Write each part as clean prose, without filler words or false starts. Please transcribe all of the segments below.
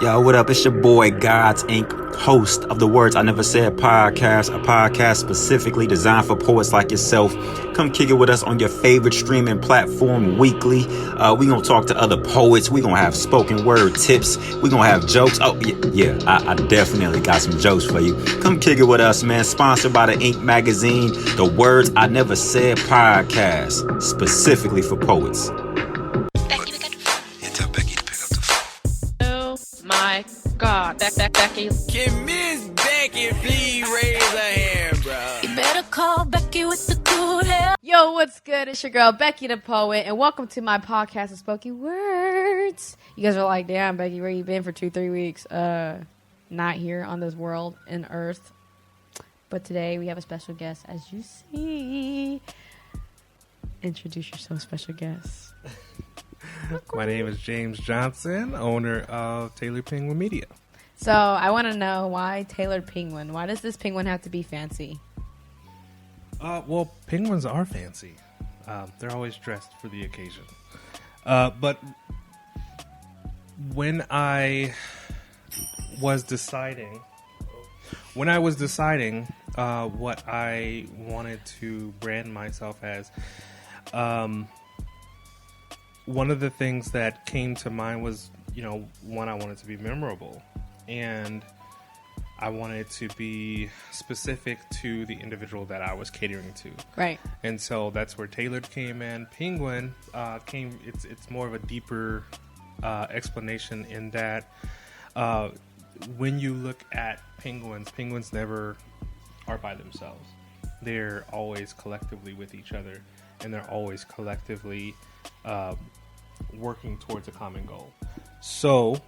Yo, what up? It's your boy, God's Inc., host of the Words I Never Said podcast, a podcast specifically designed for poets like yourself. Come kick it with us on your favorite streaming platform weekly. We gonna talk to other poets. We gonna have spoken word tips. We gonna have jokes. Oh, yeah, I definitely got some jokes for you. Come kick it with us, man. Sponsored by the Inc. magazine, the Words I Never Said podcast, specifically for poets. My God, Becky. Can Miss Becky please raise her hand, bro? You better call Becky with the good hair. Yo, what's good? It's your girl, Becky the Poet, and welcome to my podcast of Spoken Words. You guys are like, damn, Becky, where you been for 2-3 weeks? Not here on this world and earth. But today we have a special guest, as you see. Introduce yourself, special guest. My name is James Johnson, owner of Tailored Penguin Media. So I want to know, why Tailored Penguin? Why does this penguin have to be fancy? Well, penguins are fancy. They're always dressed for the occasion. But when I was deciding what I wanted to brand myself as, one of the things that came to mind was, one, I wanted to be memorable, and I wanted to be specific to the individual that I was catering to. Right. And so that's where Tailored came in. Penguin came. It's more of a deeper explanation in that when you look at penguins never are by themselves. They're always collectively with each other, and they're always collectively working towards a common goal. So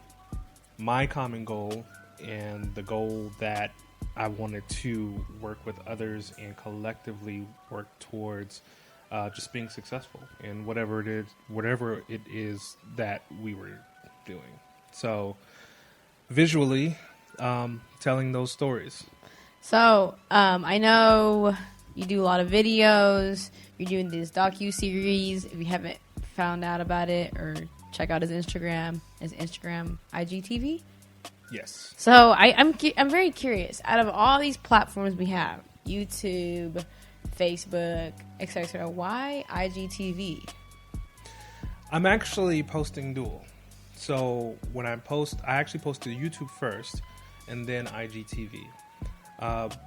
my common goal, and the goal that I wanted to work with others and collectively work towards just being successful in whatever it is that we were doing. So visually telling those stories. So I know you do a lot of videos. You're doing this docu-series. If you haven't found out about it, or check out his Instagram IGTV. Yes. So I'm very curious. Out of all these platforms we have, YouTube, Facebook, etc., why IGTV? I'm actually posting dual. So when I actually post to YouTube first, and then IGTV.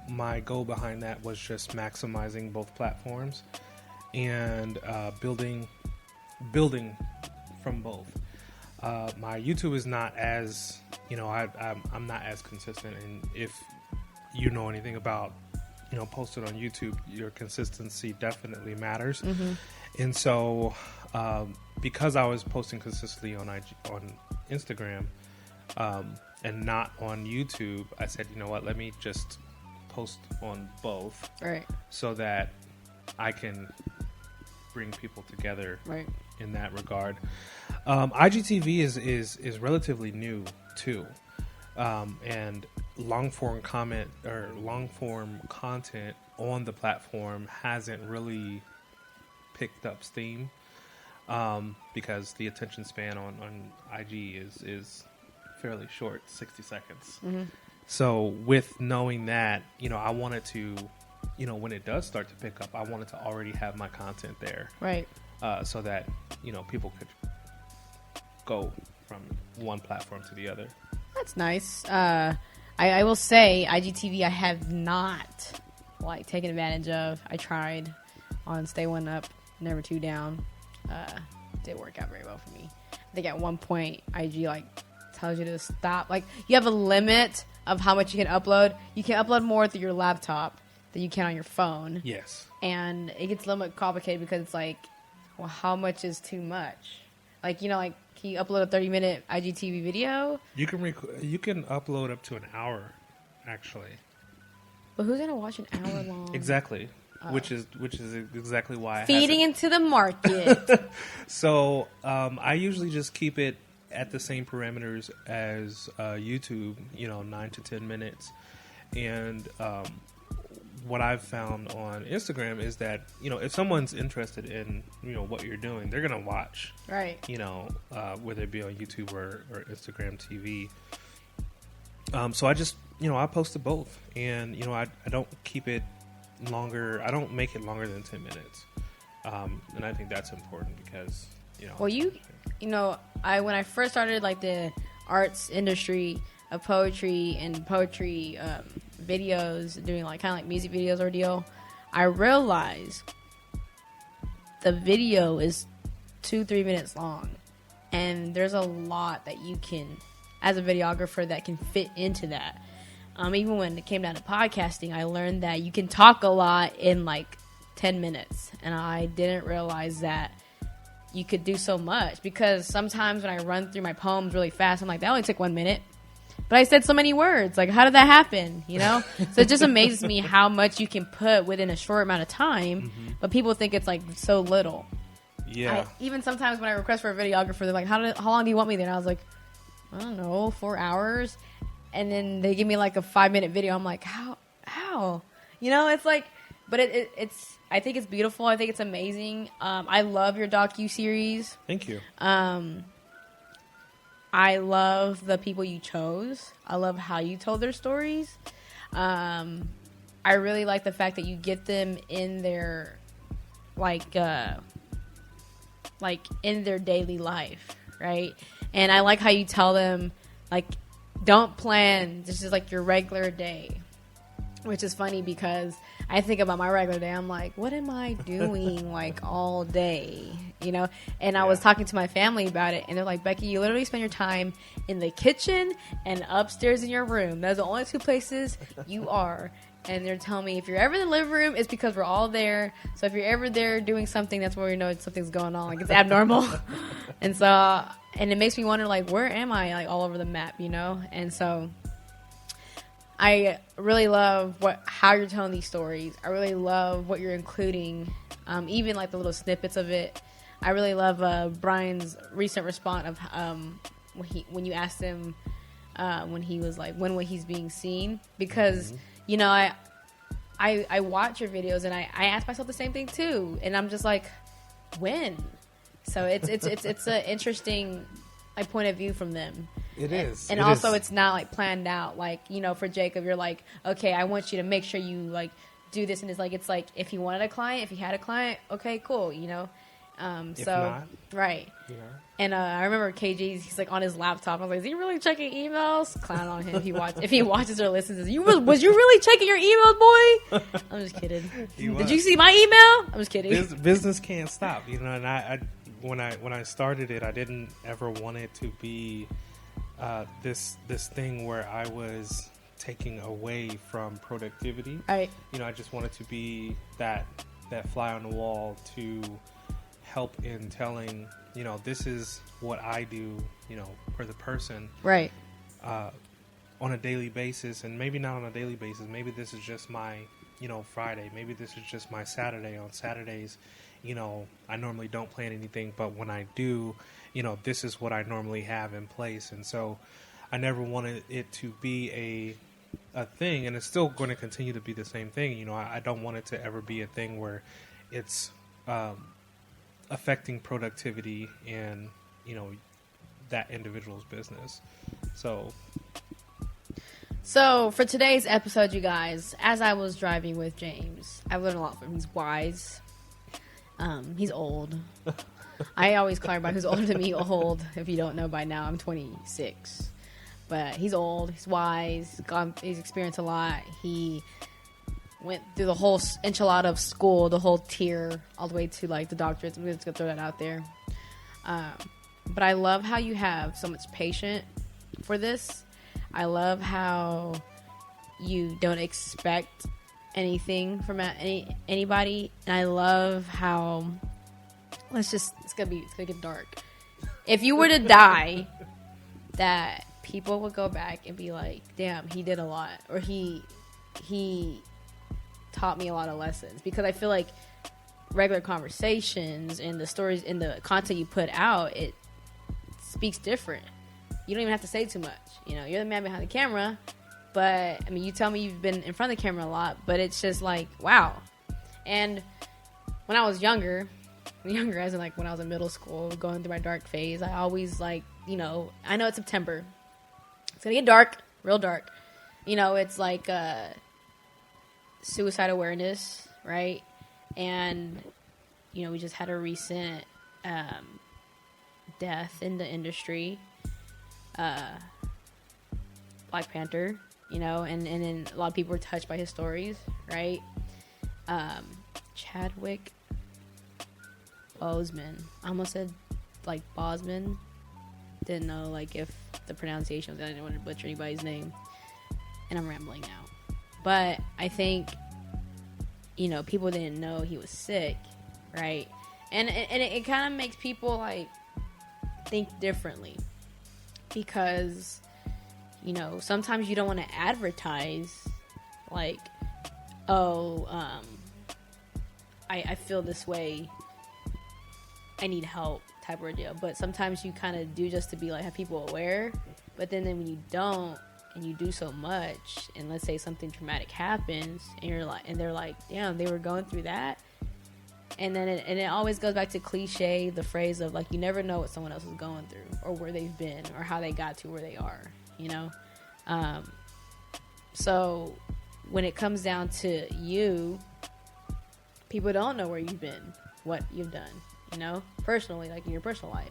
My goal behind that was just maximizing both platforms and building from both. My YouTube is not as, I'm not as consistent, and if you know anything about, posted on YouTube, your consistency definitely matters. Mm-hmm. And so, because I was posting consistently on Instagram, and not on YouTube, I said, you know what, let me just post on both, right? So that I can bring people together, right, in that regard. IGTV is relatively new too, and long form content on the platform hasn't really picked up steam, because the attention span on IG is fairly short, 60 seconds. Mm-hmm. So with knowing that, I wanted to, when it does start to pick up, I wanted to already have my content there. Right. So that, people could go from one platform to the other. That's nice. I will say IGTV I have not taken advantage of. I tried on Stay One Up, Never Two Down. Didn't work out very well for me. I think at one point IG tells you to stop. You have a limit of how much you can upload. You can upload more through your laptop than you can on your phone. Yes. And it gets a little bit complicated because it's how much is too much? Can you upload a 30-minute IGTV video? You can upload up to an hour, actually. But who's gonna watch an hour long? Exactly. Which is exactly why feeding into the market. So I usually just keep it at the same parameters as YouTube, 9 to 10 minutes. And what I've found on Instagram is that, if someone's interested in, what you're doing, they're going to watch, Right. whether it be on YouTube or Instagram TV. So I just, I posted both, and, I don't keep it longer. I don't make it longer than 10 minutes. And I think that's important because, Well, when I first started like the arts industry of poetry and poetry videos, doing like kind of like music videos ordeal, I realized the video is 2-3 minutes long, and there's a lot that you can, as a videographer, that can fit into that. Even when it came down to podcasting, I learned that you can talk a lot in like 10 minutes, and I didn't realize that you could do so much, because sometimes when I run through my poems really fast, I'm like, that only took 1 minute, but I said so many words. Like, how did that happen? So it just amazes me how much you can put within a short amount of time, but people think it's like so little. Yeah. Even sometimes when I request for a videographer, they're like, how long do you want me there? And I was like, I don't know, 4 hours. And then they give me like a 5-minute video. I'm like, how? It's like, but it's. I think it's beautiful. I think it's amazing. I love your docu-series. Thank you. I love the people you chose. I love how you told their stories. I really like the fact that you get them in their, in their daily life, right? And I like how you tell them, like, don't plan. This is like your regular day, which is funny because I think about my regular day. I'm like, what am I doing like all day? And I was talking to my family about it, and they're like, Becky, you literally spend your time in the kitchen and upstairs in your room. Those are the only 2 places you are. And they're telling me if you're ever in the living room, it's because we're all there. So if you're ever there doing something, that's where we know something's going on. Like, it's abnormal. And so, and it makes me wonder, like, where am I, like, all over the map, And so I really love how you're telling these stories. I really love what you're including, even like the little snippets of it. I really love Brian's recent response of when you asked him when he was like, when he's being seen, because I watch your videos and I ask myself the same thing too, and I'm just like, when? So it's an interesting point of view from them. It is. And also it's not like planned out. Like, for Jacob, you're like, okay, I want you to make sure you like do this, and it's like if he wanted a client, if he had a client, okay, cool, If so not, right. And I remember KG's, he's like on his laptop. I was like, is he really checking emails? Clown on him. If he watches or listens, was you really checking your emails, boy? I'm just kidding. Did you see my email? I'm just kidding. Business can't stop, and I when I started it, I didn't ever want it to be this thing where I was taking away from productivity. Right. I just wanted to be that fly on the wall to help in telling, this is what I do, for the person. Right. On a daily basis, and maybe not on a daily basis. Maybe this is just my, Friday. Maybe this is just my Saturday. On Saturdays, I normally don't plan anything, but when I do, this is what I normally have in place. And so I never wanted it to be a thing, and it's still going to continue to be the same thing. I don't want it to ever be a thing where it's affecting productivity and, that individual's business. So for today's episode, you guys, as I was driving with James, I learned a lot from him. He's wise. He's old. I always clarify who's older than me old. If you don't know by now, I'm 26. But he's old. He's wise. He's experienced a lot. He went through the whole enchilada of school, the whole tier, all the way to like the doctorates. I'm just gonna throw that out there. But I love how you have so much patience for this. I love how you don't expect anything from anybody, and I love how it's gonna get dark. If you were to die, that people would go back and be like, damn, he did a lot, or he taught me a lot of lessons. Because I feel like regular conversations and the stories and the content you put out, it speaks different. You don't even have to say too much. You're the man behind the camera, But I mean, you tell me you've been in front of the camera a lot, but it's just like, wow. And when I was younger as in like when I was in middle school, going through my dark phase, I always like, you know, I know it's September. It's gonna get dark, real dark. You know, it's like suicide awareness, right? And, you know, we just had a recent death in the industry. Black Panther, you know, and then a lot of people were touched by his stories, right? Chadwick Boseman. I almost said like Bosman. Didn't know like if the pronunciation was, I didn't want to butcher anybody's name. And I'm rambling now. But I think, you know, people didn't know he was sick, right? And it kind of makes people like think differently, because, you know, sometimes you don't want to advertise like, oh, I feel this way, I need help type of deal. But sometimes you kind of do just to be like, have people aware. But then when you don't, and you do so much, and let's say something traumatic happens, and you're like, and they're like, damn, they were going through that. And then it always goes back to cliche, the phrase of like, you never know what someone else is going through, or where they've been, or how they got to where they are, you know? So when it comes down to you, people don't know where you've been, what you've done, you know, personally, like in your personal life.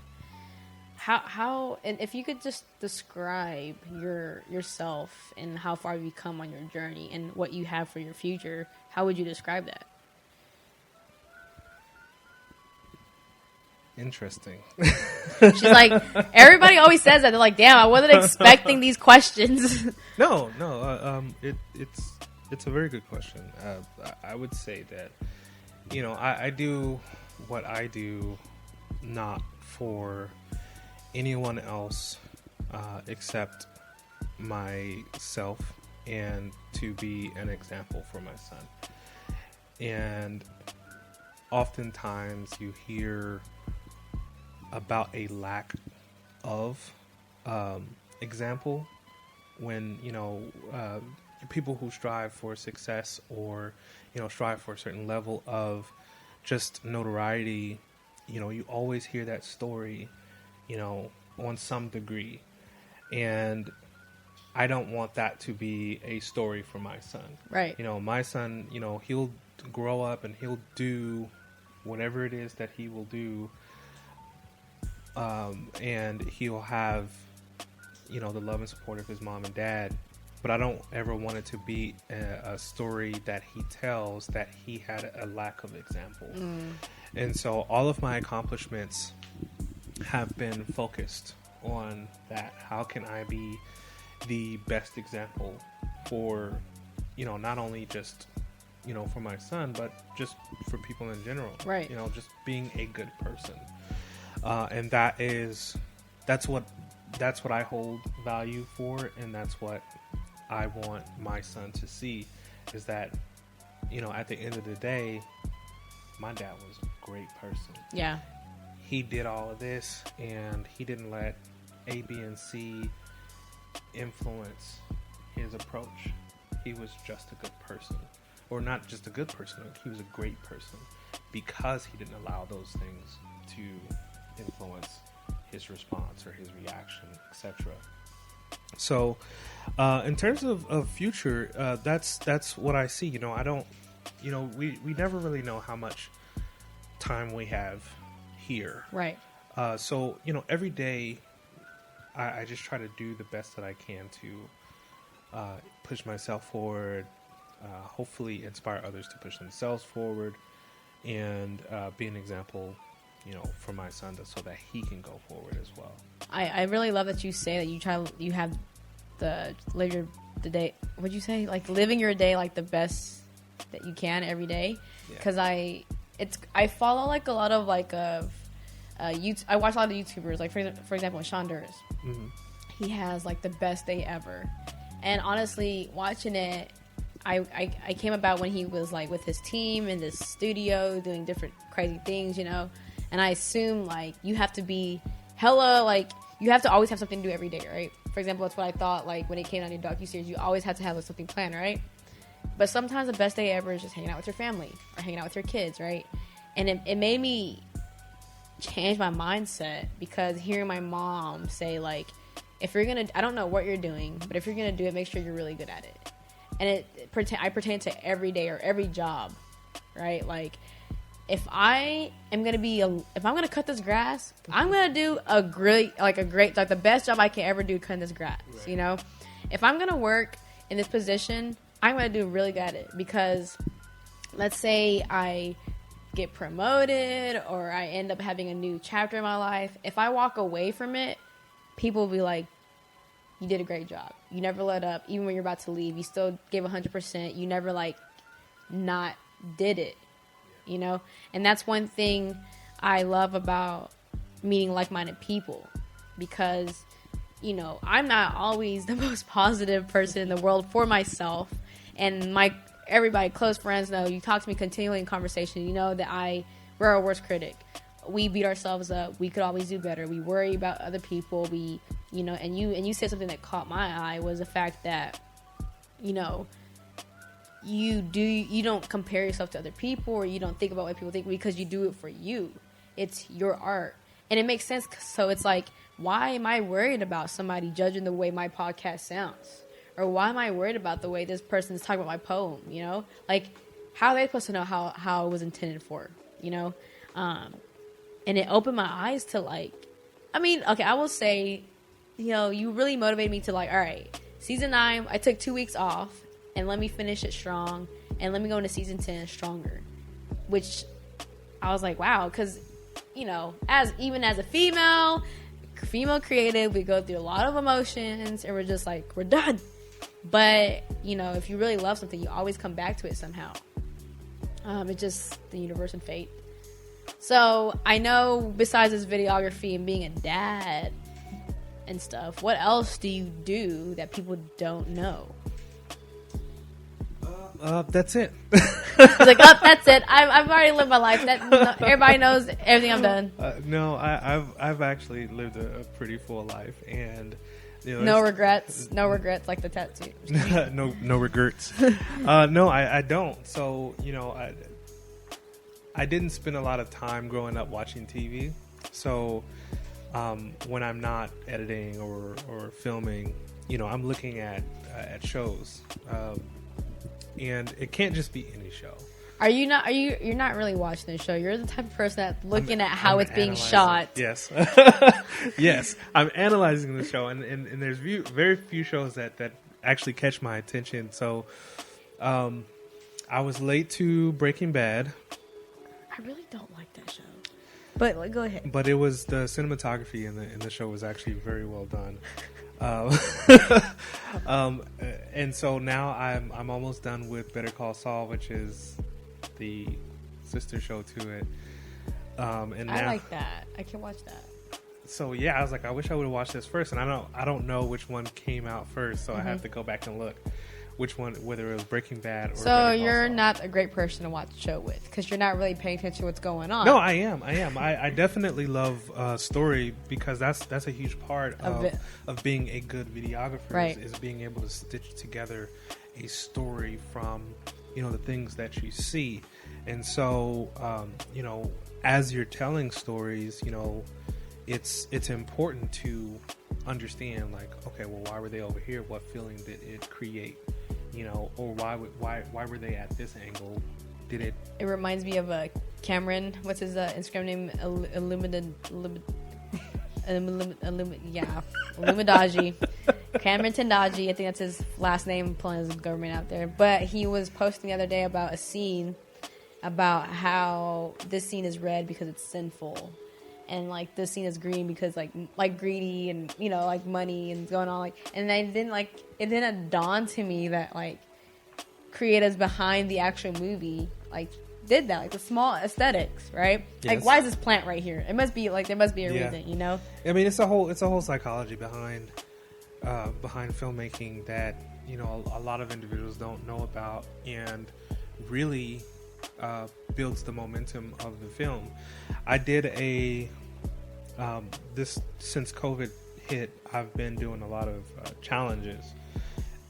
How and if you could just describe yourself and how far you've come on your journey and what you have for your future, how would you describe that? Interesting. She's like, everybody always says that. They're like, damn, I wasn't expecting these questions. No. It's a very good question. I would say that, you know, I do what I do not for anyone else except myself, and to be an example for my son. And oftentimes you hear about a lack of example when, you know, people who strive for success, or, you know, strive for a certain level of just notoriety, you know, you always hear that story, you know, on some degree. And I don't want that to be a story for my son. Right. You know, my son, you know, he'll grow up and he'll do whatever it is that he will do. And he'll have, you know, the love and support of his mom and dad. But I don't ever want it to be a story that he tells that he had a lack of example. And so all of my accomplishments have been focused on that. How can I be the best example for, you know, not only just, you know, for my son, but just for people in general. Right. You know, just being a good person. And that's what I hold value for, and that's what I want my son to see, is that, you know, at the end of the day, my dad was a great person. Yeah. He did all of this, and he didn't let A, B, and C influence his approach. He was just a good person. Or not just a good person, he was a great person, because he didn't allow those things to influence his response or his reaction, etc. So, in terms of future, that's what I see. You know, I don't, you know, we never really know how much time we have here. Right. So, you know, every day I just try to do the best that I can to push myself forward, hopefully inspire others to push themselves forward, and be an example, you know, for my son, so that he can go forward as well. I really love that you say that you have the day. What'd you say? Like living your day like the best that you can every day. Because I follow like a lot of like I watch a lot of YouTubers, like for example Sean Durst. Mm-hmm. He has like the best day ever, and honestly, watching it, I came about when he was like with his team in this studio doing different crazy things, you know. And I assume like you have to be hella, like you have to always have something to do every day, right? for example, that's what I thought, like, when it came on your docuseries, you always had to have something planned, right? But sometimes the best day ever is just hanging out with your family or hanging out with your kids, right? And it made me change my mindset, because hearing my mom say, like, if you're gonna, I don't know what you're doing, but if you're gonna do it, make sure you're really good at it. And I pertain to every day or every job, right? Like, if I'm gonna cut this grass, I'm gonna do a great, the best job I can ever do cutting this grass, right. You know? If I'm gonna work in this position, I'm gonna do really good at it, because let's say I get promoted or I end up having a new chapter in my life. If I walk away from it, people will be like, you did a great job. You never let up. Even when you're about to leave, you still gave 100%. You never, like, not did it, you know? And that's one thing I love about meeting like-minded people, because, you know, I'm not always the most positive person in the world for myself. And everybody, close friends know, you talk to me continually in conversation, you know that we're our worst critic. We beat ourselves up. We could always do better. We worry about other people. You know, and you said something that caught my eye, was the fact that, you know, you don't compare yourself to other people, or you don't think about what people think, because you do it for you. It's your art. And it makes sense. So it's like, why am I worried about somebody judging the way my podcast sounds? Or why am I worried about the way this person is talking about my poem, you know? Like, how are they supposed to know how it was intended for, you know? And it opened my eyes to, like, I mean, okay, I will say, you know, you really motivated me to, like, all right, season 9, I took 2 weeks off, and let me finish it strong, and let me go into season 10 stronger. Which I was like, wow, because, you know, even as a female creative, we go through a lot of emotions, and we're just like, we're done. But, you know, if you really love something, you always come back to it somehow. It's just the universe and fate. So I know, besides this videography and being a dad and stuff, what else do you do that people don't know? That's it. It's like, oh, that's it. I've already lived my life. Everybody knows everything I've done. No, I've actually lived a pretty full life, and you know, no regrets, like the tattoo. no regrets. No, I don't. So, you know, I didn't spend a lot of time growing up watching TV. So when I'm not editing or filming, you know, I'm looking at shows, and it can't just be any show. You're not really watching the show. You're the type of person that's looking at how it's being shot. Yes. Yes. I'm analyzing the show, and there's very few shows that actually catch my attention. So I was late to Breaking Bad. I really don't like that show. But, like, go ahead. But it was, the cinematography in the show was actually very well done. And so now I'm almost done with Better Call Saul, which is the sister show to it. And now, I like that. I can watch that. So yeah, I was like, I wish I would have watched this first, and I don't know which one came out first, so I have to go back and look which one, whether it was Breaking Bad or So Better Call you're Saul. Not a great person to watch the show with, because you're not really paying attention to what's going on. No, I am. I definitely love story, because that's a huge part of being a good videographer, right. is being able to stitch together a story from, you know, the things that you see. And so, you know, as you're telling stories, you know, it's important to understand, like, okay, well, why were they over here? What feeling did it create? You know, or why were they at this angle? Did it? It reminds me of Cameron. What's his Instagram name? Illumindaji. Cameron Tendaji. I think that's his last name. Pulling his government out there, but he was posting the other day about a scene, about how this scene is red because it's sinful, and like this scene is green because like greedy, and, you know, like money and going on, like, and then it didn't dawn to me that, like, creators behind the actual movie, like, did that, like, the small aesthetics, right? Yes. Like, why is this plant right here? It must be, like, there must be a reason, you know? I mean, it's a whole psychology behind filmmaking that, you know, a lot of individuals don't know about, and really builds the momentum of the film. I did this since COVID hit, I've been doing a lot of challenges.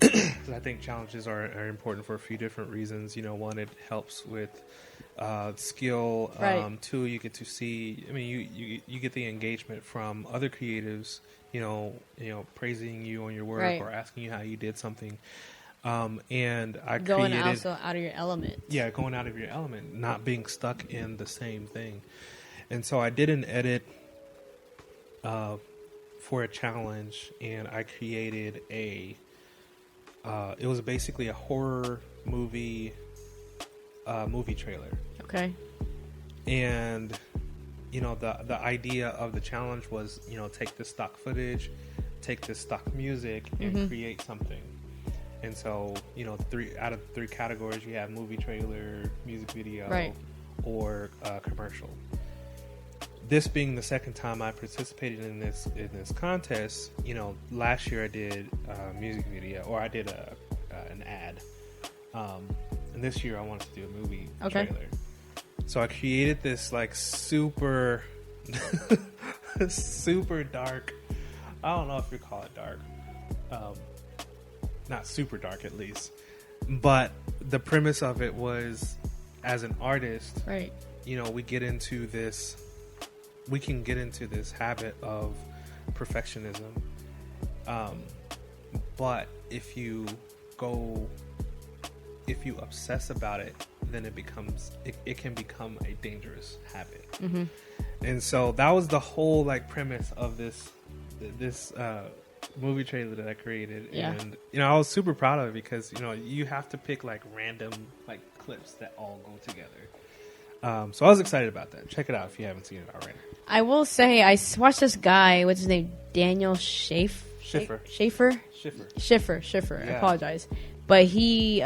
I think challenges are important for a few different reasons. You know, one, it helps with skill. Right. Two, you get to see. I mean, you get the engagement from other creatives. You know, praising you on your work Right. or asking you how you did something. And I Going created also out of your element. yeah, going out of your element, not being stuck in the same thing. And so I did an edit for a challenge, and I created it was basically a horror movie trailer. Okay. And you know, the idea of the challenge was, you know, take this stock footage, take this stock music, and create something. And so, you know, 3 out of 3 categories, you have movie trailer, music video, Right. or commercial. This being the second time I participated in this contest, you know, last year I did a music video, or I did an ad, and this year I wanted to do a movie trailer. So I created this like super, super dark. I don't know if you call it dark. Not super dark, at least. But the premise of it was, as an artist, Right. you know, we can get into this habit of perfectionism. But if you obsess about it, then it can become a dangerous habit. And so that was the whole like premise of this movie trailer that I created. Yeah. And you know, I was super proud of it because, you know, you have to pick like random like clips that all go together. So I was excited about that. Check it out if you haven't seen it already. I will say I watched this guy. What's his name? Daniel Schiffer. Schiffer. I Yeah. apologize, but he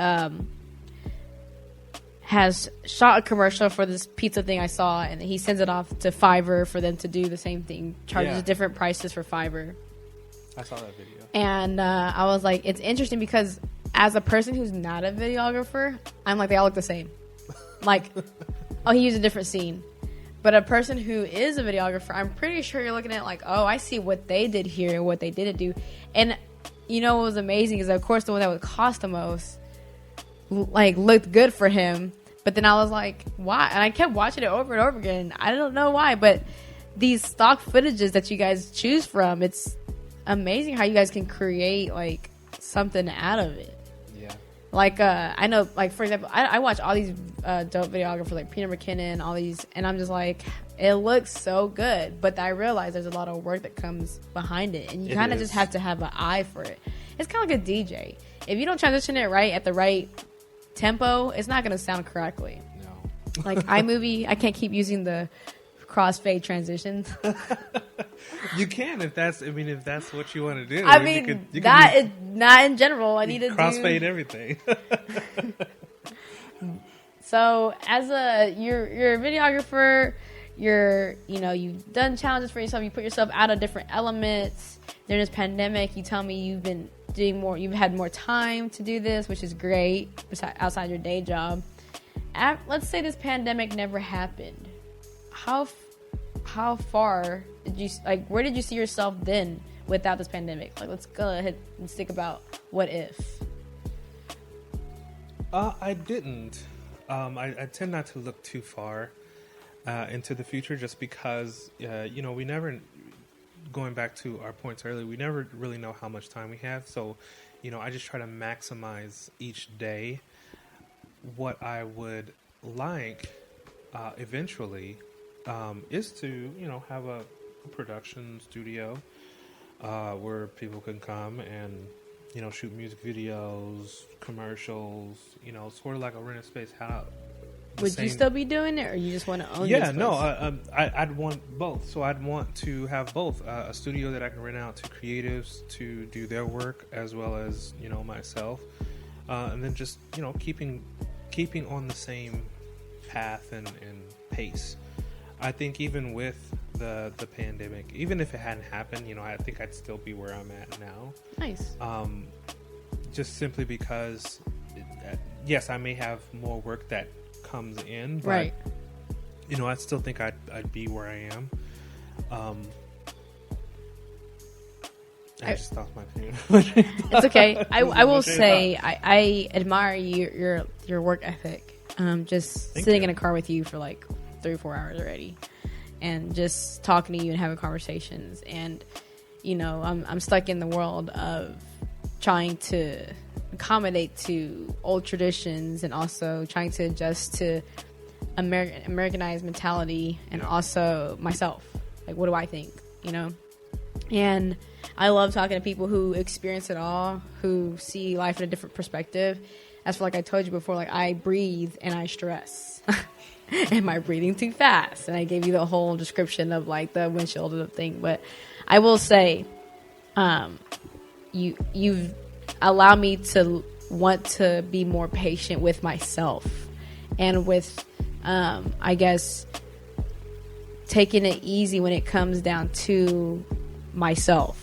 has shot a commercial for this pizza thing I saw, and he sends it off to Fiverr for them to do the same thing. Charges Yeah. different prices for Fiverr. I saw that video. And I was like, it's interesting because as a person who's not a videographer, I'm like, they all look the same. Like, oh, he used a different scene. But a person who is a videographer, I'm pretty sure you're looking at like, oh, I see what they did here and what they didn't do. And you know what was amazing is, of course, the one that would cost the most, like, looked good for him. But then I was like, why? And I kept watching it over and over again. I don't know why, but these stock footages that you guys choose from, it's amazing how you guys can create like something out of it. Yeah. Like I know, like for example, I watch all these dope videographers like Peter McKinnon, all these, and I'm just like, it looks so good, but I realize there's a lot of work that comes behind it, and you kind of just have to have an eye for it. It's kind of like a DJ. If you don't transition it right at the right tempo, it's not going to sound correctly. No. Like iMovie, I can't keep using the crossfade transitions. You can if that's what you want to do. I mean, you that is not in general. I need to crossfade do everything. So as you're a videographer, you've done challenges for yourself. You put yourself out of different elements. During this pandemic, you tell me you've been doing more. You've had more time to do this, which is great. Outside your day job, let's say this pandemic never happened. How far did you like? Where did you see yourself then without this pandemic? Like, let's go ahead and think about what if. I didn't. I tend not to look too far into the future, just because we never. Going back to our points earlier, we never really know how much time we have. So, I just try to maximize each day. What I would like eventually is to, have a production studio where people can come and, shoot music videos, commercials, sort of like a rented space. Would you still be doing it, or you just want to own this place? I'd want both. So I'd want to have both a studio that I can rent out to creatives to do their work, as well as myself, and then just keeping on the same path and pace. I think even with the pandemic, even if it hadn't happened, I think I'd still be where I'm at now. Nice. Just simply because, yes, I may have more work that comes in, but right. I still think I'd be where I am. I just lost my train. It's okay. I will say I admire your work ethic. Just Thank sitting you. in a car with you for like 3 or 4 hours already, and just talking to you and having conversations. And you know, I'm stuck in the world of trying to accommodate to old traditions and also trying to adjust to Americanized mentality and also myself. Like, what do I think? You know. And I love talking to people who experience it all, who see life in a different perspective. As for like I told you before, like I breathe and I stress. Am I breathing too fast? And I gave you the whole description of like the windshield thing. But I will say, you've allowed me to want to be more patient with myself and with, I guess, taking it easy when it comes down to myself,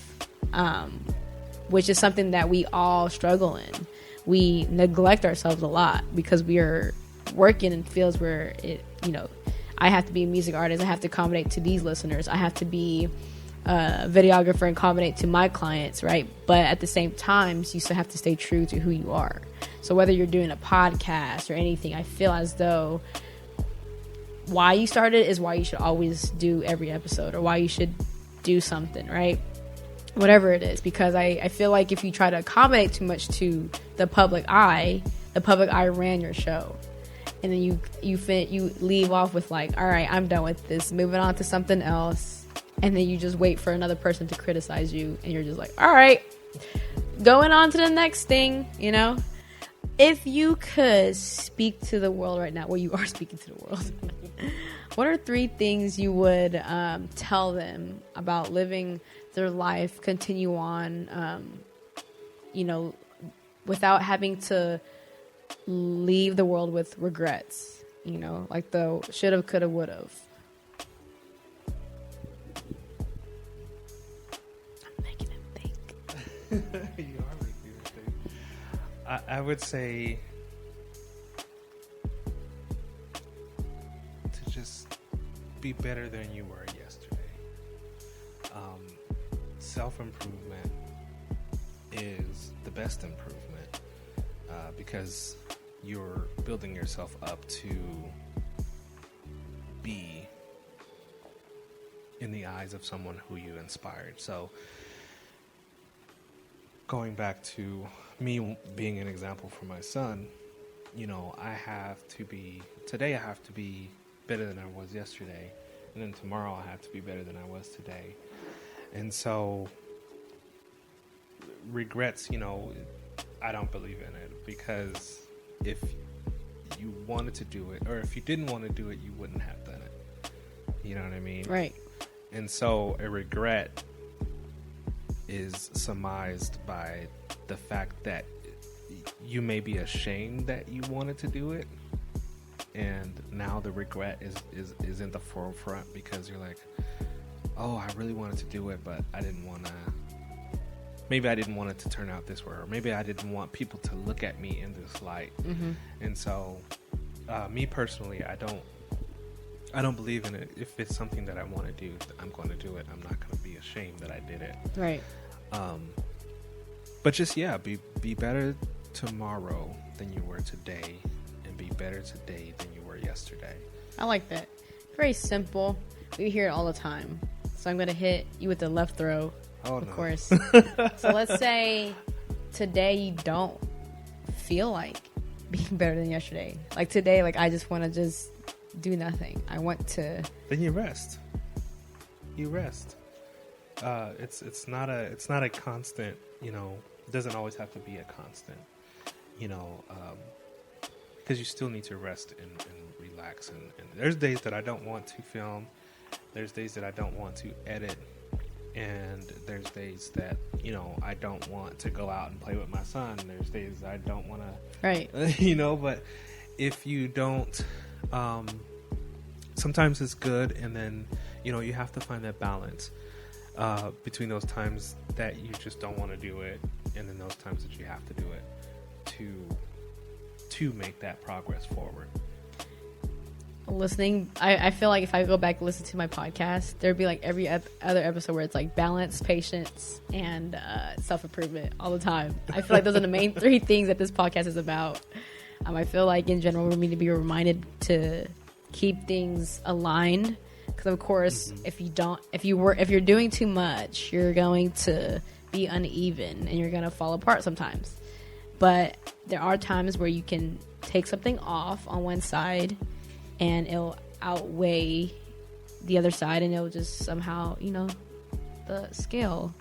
which is something that we all struggle in. We neglect ourselves a lot because we are working in fields where I have to be a music artist, I have to accommodate to these listeners, I have to be a videographer and accommodate to my clients, right? But at the same time, you still have to stay true to who you are. So whether you're doing a podcast or anything, I feel as though why you started is why you should always do every episode, or why you should do something, right? Whatever it is, because I feel like if you try to accommodate too much to the public eye ran your show, and then you leave off with like, all right, I'm done with this, moving on to something else, and then you just wait for another person to criticize you, and you're just like, all right, going on to the next thing, you know. If you could speak to the world right now, well, you are speaking to the world. What are 3 things you would tell them about living their life, continue on, without having to leave the world with regrets, like the shoulda, coulda, woulda? I'm making him think. You are making me think. I would say to just be better than you were yesterday. Self-improvement is the best improvement because you're building yourself up to be in the eyes of someone who you inspired. So going back to me being an example for my son, today I have to be better than I was yesterday, and then tomorrow I have to be better than I was today. And so regrets, I don't believe in it, because if you wanted to do it, or if you didn't want to do it, you wouldn't have done it. You know what I mean? Right. And so a regret is surmised by the fact that you may be ashamed that you wanted to do it, and now the regret is in the forefront because you're like, oh, I really wanted to do it, but I didn't want to. Maybe I didn't want it to turn out this way, or maybe I didn't want people to look at me in this light. Mm-hmm. And so, me personally, I don't believe in it. If it's something that I want to do, I'm going to do it. I'm not going to be ashamed that I did it. Right. But just be better tomorrow than you were today, and be better today than you were yesterday. I like that. Very simple. We hear it all the time. So I'm going to hit you with the left throw, of course. So let's say today you don't feel like being better than yesterday. Like today, like I just want to just do nothing. I want to. Then you rest. You rest. It's not a constant. It doesn't always have to be a constant. Because you still need to rest and relax. And there's days that I don't want to film. There's days that I don't want to edit. And there's days that, I don't want to go out and play with my son. There's days I don't want to, right. But if you don't, sometimes it's good. And then, you have to find that balance between those times that you just don't want to do it, and then those times that you have to do it to make that progress forward. listening. I feel like if I go back and listen to my podcast, there'd be like every other episode where it's like balance, patience, and self-improvement all the time. I feel like those are the main three things that this podcast is about. I feel like in general we need to be reminded to keep things aligned, because of course if you're doing too much, you're going to be uneven and you're going to fall apart sometimes. But there are times where you can take something off on one side and it'll outweigh the other side, and it'll just somehow, the scale,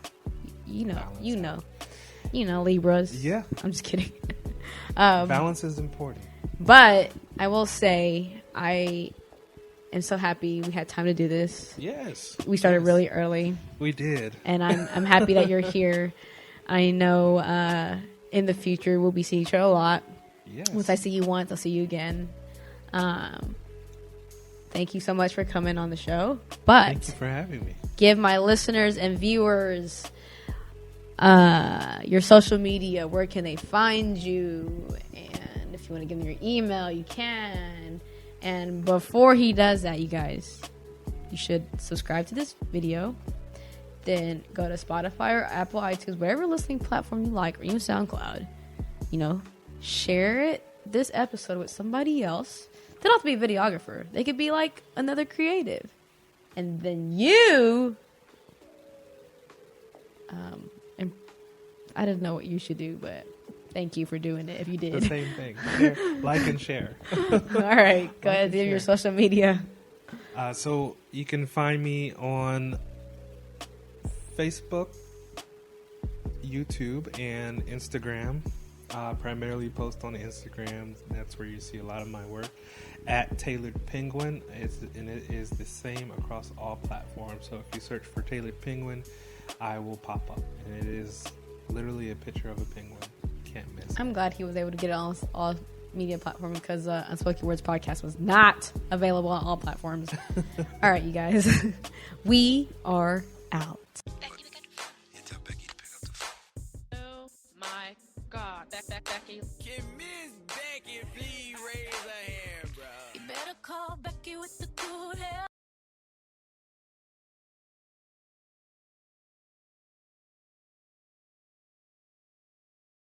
Libras. Yeah. I'm just kidding. Balance is important. But I will say, I am so happy we had time to do this. Yes. We started really early. We did. And I'm happy that you're here. I know in the future we'll be seeing each other a lot. Yes. Once I see you once, I'll see you again. Thank you so much for coming on the show. But thank you for having me. Give my listeners and viewers your social media. Where can they find you? And if you want to give them your email, you can. And before he does that, you guys, you should subscribe to this video. Then go to Spotify or Apple iTunes, whatever listening platform you like, or even SoundCloud. Share this episode with somebody else. They don't have to be a videographer. They could be like another creative. And then you, and I don't know what you should do, but thank you for doing it if you did. The same thing. Share, like and share. All right. Go ahead and give your social media. So you can find me on Facebook, YouTube, and Instagram. Primarily post on Instagram. That's where you see a lot of my work. At Tailored Penguin, and it is the same across all platforms. So if you search for Tailored Penguin, I will pop up, and it is literally a picture of a penguin. Can't miss it. I'm glad he was able to get it on all media platforms, because Unspoken Words podcast was not available on all platforms. All right, you guys, we are out. God, Becky. Can Miss Becky please raise her hand, bro? You better call Becky with the good hair.